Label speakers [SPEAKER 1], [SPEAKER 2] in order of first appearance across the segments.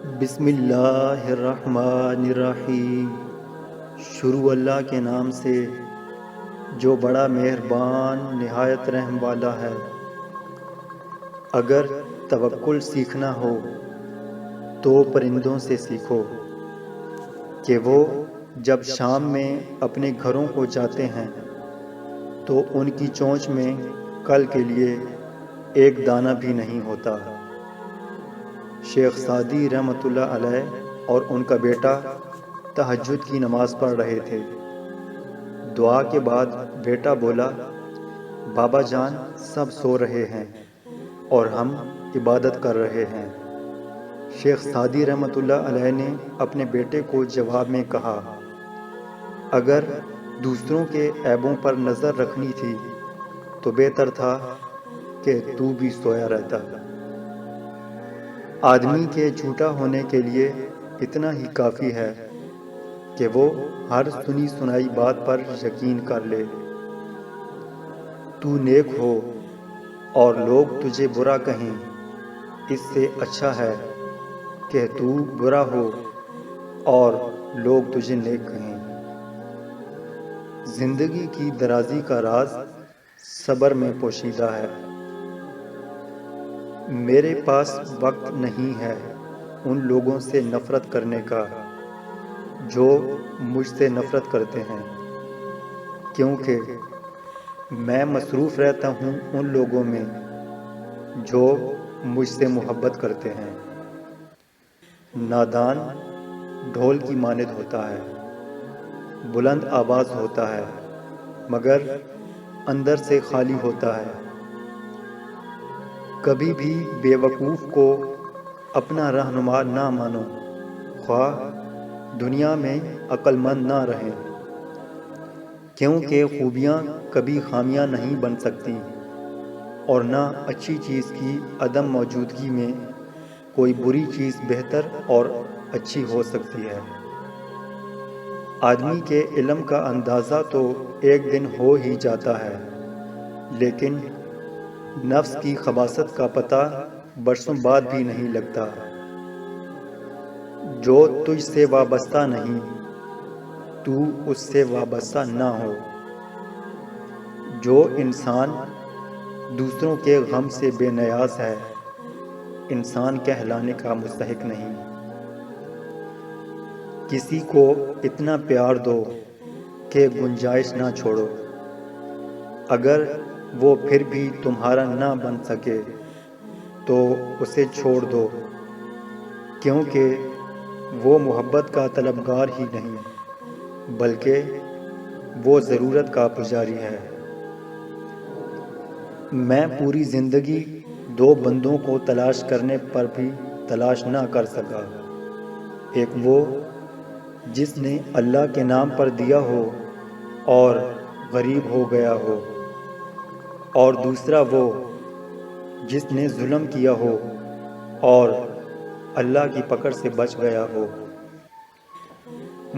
[SPEAKER 1] بسم اللہ الرحمن الرحیم۔ شروع اللہ کے نام سے جو بڑا مہربان نہایت رحم والا ہے۔ اگر توکل سیکھنا ہو تو پرندوں سے سیکھو کہ وہ جب شام میں اپنے گھروں کو جاتے ہیں تو ان کی چونچ میں کل کے لیے ایک دانہ بھی نہیں ہوتا۔ شیخ سعدی رحمۃ اللہ علیہ اور ان کا بیٹا تہجد کی نماز پڑھ رہے تھے۔ دعا کے بعد بیٹا بولا، بابا جان سب سو رہے ہیں اور ہم عبادت کر رہے ہیں۔ شیخ سعدی رحمۃ اللہ علیہ نے اپنے بیٹے کو جواب میں کہا، اگر دوسروں کے عیبوں پر نظر رکھنی تھی تو بہتر تھا کہ تو بھی سویا رہتا۔ آدمی کے جھوٹا ہونے کے لیے اتنا ہی کافی ہے کہ وہ ہر سنی سنائی بات پر یقین کر لے۔ تو نیک ہو اور لوگ تجھے برا کہیں، اس سے اچھا ہے کہ تو برا ہو اور لوگ تجھے نیک کہیں۔ زندگی کی درازی کا راز صبر میں پوشیدہ ہے۔ میرے پاس وقت نہیں ہے ان لوگوں سے نفرت کرنے کا جو مجھ سے نفرت کرتے ہیں، کیونکہ میں مصروف رہتا ہوں ان لوگوں میں جو مجھ سے محبت کرتے ہیں۔ نادان ڈھول کی مانند ہوتا ہے، بلند آواز ہوتا ہے مگر اندر سے خالی ہوتا ہے۔ کبھی بھی بے وقوف کو اپنا رہنما نہ مانو، خواہ دنیا میں عقل مند نہ رہیں، کیونکہ خوبیاں کبھی خامیاں نہیں بن سکتی اور نہ اچھی چیز کی عدم موجودگی میں کوئی بری چیز بہتر اور اچھی ہو سکتی ہے۔ آدمی کے علم کا اندازہ تو ایک دن ہو ہی جاتا ہے، لیکن نفس کی خباثت کا پتہ برسوں بعد بھی نہیں لگتا۔ جو تجھ سے وابستہ نہیں تو اس سے وابستہ نہ ہو۔ جو انسان دوسروں کے غم سے بے نیاز ہے، انسان کہلانے کا مستحق نہیں۔ کسی کو اتنا پیار دو کہ گنجائش نہ چھوڑو، اگر وہ پھر بھی تمہارا نہ بن سکے تو اسے چھوڑ دو، کیونکہ وہ محبت کا طلبگار ہی نہیں بلکہ وہ ضرورت کا پجاری ہے۔ میں پوری زندگی دو بندوں کو تلاش کرنے پر بھی تلاش نہ کر سکا، ایک وہ جس نے اللہ کے نام پر دیا ہو اور غریب ہو گیا ہو، اور دوسرا وہ جس نے ظلم کیا ہو اور اللہ کی پکڑ سے بچ گیا ہو۔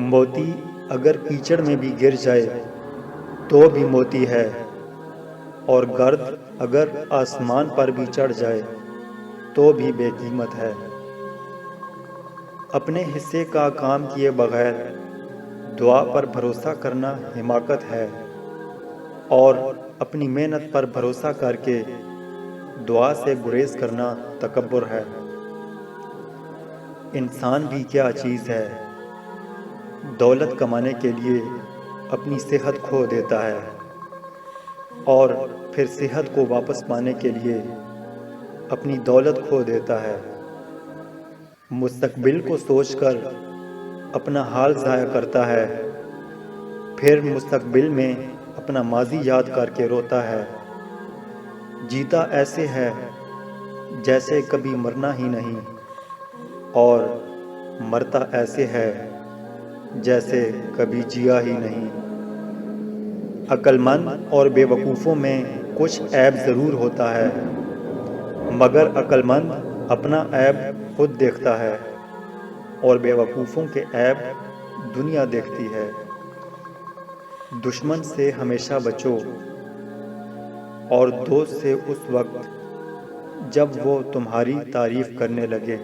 [SPEAKER 1] موتی اگر کیچڑ میں بھی گر جائے تو بھی موتی ہے، اور گرد اگر آسمان پر بھی چڑھ جائے تو بھی بے قیمت ہے۔ اپنے حصے کا کام کیے بغیر دعا پر بھروسہ کرنا حماقت ہے، اور اپنی محنت پر بھروسہ کر کے دعا سے گریز کرنا تکبر ہے۔ انسان بھی کیا چیز ہے، دولت کمانے کے لیے اپنی صحت کھو دیتا ہے اور پھر صحت کو واپس پانے کے لیے اپنی دولت کھو دیتا ہے۔ مستقبل کو سوچ کر اپنا حال ضائع کرتا ہے، پھر مستقبل میں اپنا ماضی یاد کر کے روتا ہے۔ جیتا ایسے ہے جیسے کبھی مرنا ہی نہیں، اور مرتا ایسے ہے جیسے کبھی جیا ہی نہیں۔ عقل مند اور بے وقوفوں میں کچھ عیب ضرور ہوتا ہے، مگر عقل مند اپنا عیب خود دیکھتا ہے اور بے وقوفوں کے عیب دنیا دیکھتی ہے۔ دشمن سے ہمیشہ بچو اور دوست سے اس وقت جب وہ تمہاری تعریف کرنے لگے۔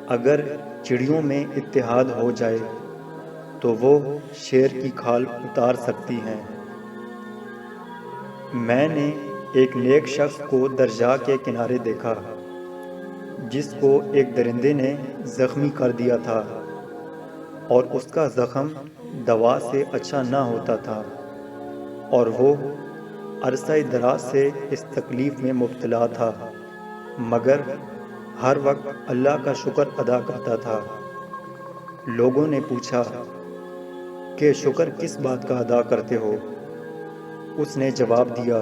[SPEAKER 1] اگر چڑیوں میں اتحاد ہو جائے تو وہ شیر کی کھال اتار سکتی ہیں۔ میں نے ایک نیک شخص کو دریا کے کنارے دیکھا جس کو ایک درندے نے زخمی کر دیا تھا اور اس کا زخم دوا سے اچھا نہ ہوتا تھا، اور وہ عرصہ دراز سے اس تکلیف میں مبتلا تھا، مگر ہر وقت اللہ کا شکر ادا کرتا تھا۔ لوگوں نے پوچھا کہ شکر کس بات کا ادا کرتے ہو؟ اس نے جواب دیا،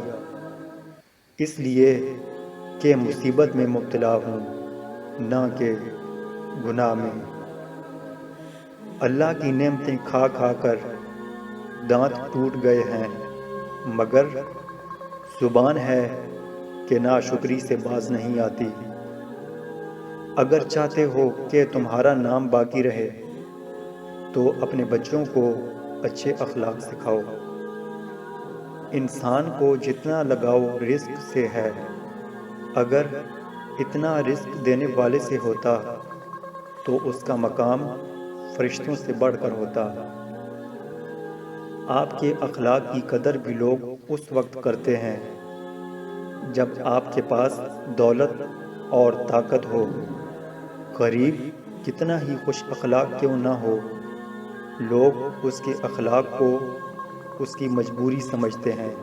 [SPEAKER 1] اس لیے کہ مصیبت میں مبتلا ہوں، نہ کہ گناہ میں۔ اللہ کی نعمتیں کھا کھا کر دانت ٹوٹ گئے ہیں، مگر زبان ہے کہ ناشکری سے باز نہیں آتی۔ اگر چاہتے ہو کہ تمہارا نام باقی رہے تو اپنے بچوں کو اچھے اخلاق سکھاؤ۔ انسان کو جتنا لگاؤ رزق سے ہے، اگر اتنا رزق دینے والے سے ہوتا تو اس کا مقام فرشتوں سے بڑھ کر ہوتا۔ آپ کے اخلاق کی قدر بھی لوگ اس وقت کرتے ہیں جب آپ کے پاس دولت اور طاقت ہو۔ غریب کتنا ہی خوش اخلاق کیوں نہ ہو، لوگ اس کے اخلاق کو اس کی مجبوری سمجھتے ہیں۔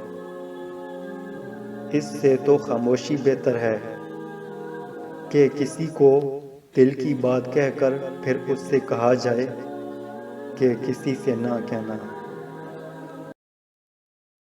[SPEAKER 1] اس سے تو خاموشی بہتر ہے کہ کسی کو دل کی بات کہہ کر پھر اس سے کہا جائے کہ کسی سے نہ کہنا۔